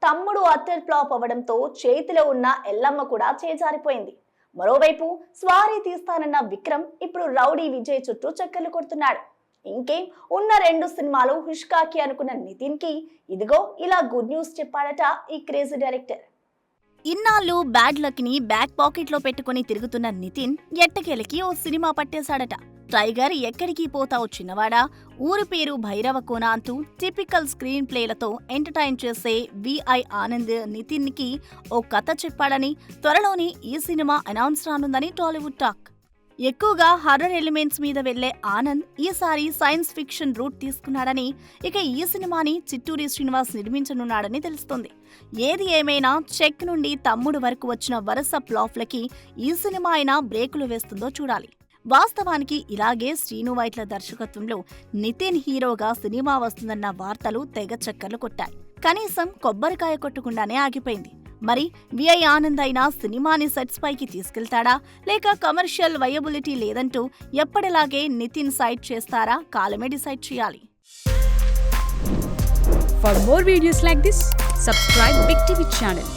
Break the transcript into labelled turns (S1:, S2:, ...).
S1: తమ్ముడు అత్తర్ ఫ్లాప్ అవ్వడంతో చేతిలో ఉన్న ఎల్లమ్మ కూడా చేజారిపోయింది. మరోవైపు స్వారీ తీస్తానన్న విక్రమ్ ఇప్పుడు రౌడీ విజయ్ చుట్టూ చక్కర్లు కొడుతున్నాడు. ఇంకేం ఉన్న 2 సినిమాలు హుష్కాకి అనుకున్న నితిన్ కి ఇదిగో ఇలా గుడ్ న్యూస్ చెప్పాడట ఈ క్రేజీ డైరెక్టర్.
S2: ఇన్నాళ్ళు బ్యాడ్ లక్ ని బ్యాక్ పాకెట్ లో పెట్టుకుని తిరుగుతున్న నితిన్ ఎట్టకేలకి ఓ సినిమా పట్టేశాడట. టైగర్ ఎక్కడికి పోతావు చిన్నవాడా, ఊరి పేరు భైరవకోన అంటూ టిపికల్ స్క్రీన్ ప్లేలతో ఎంటర్టైన్ చేసే విఐ ఆనంద్ నితిన్ కి ఓ కథ చెప్పాడని, త్వరలోనే ఈ సినిమా అనౌన్స్ రానుందని టాలీవుడ్ టాక్. ఎక్కువగా హర్రర్ ఎలిమెంట్స్ మీద వెళ్లే ఆనంద్ ఈసారి సైన్స్ ఫిక్షన్ రూట్ తీసుకున్నాడని, ఇక ఈ సినిమాని చిట్టూరి శ్రీనివాస్ నిర్మించనున్నాడని తెలుస్తోంది. ఏది ఏమైనా చెక్ నుండి తమ్ముడు వరకు వచ్చిన వరుస ప్లాఫ్లకి ఈ సినిమా అయినా బ్రేకులు వేస్తుందో చూడాలి. వాస్తవానికి ఇలాగే శ్రీను వైట్ల దర్శకత్వంలో నితిన్ హీరోగా సినిమా వస్తుందన్న వార్తలు తెగ చక్కర్లు కొట్టాయి. కనీసం కొబ్బరికాయ కొట్టకుండానే ఆగిపోయింది. మరి విఐ ఆనంద్ అయినా సినిమాని సెట్స్ పైకి తీసుకెళ్తాడా, లేక కమర్షియల్ వయబిలిటీ లేదంటూ ఎప్పటిలాగే నితిన్ సైడ్ చేస్తారా, కాలమే డిసైడ్ చేయాలి.
S3: For more videos like this, subscribe Big TV channel.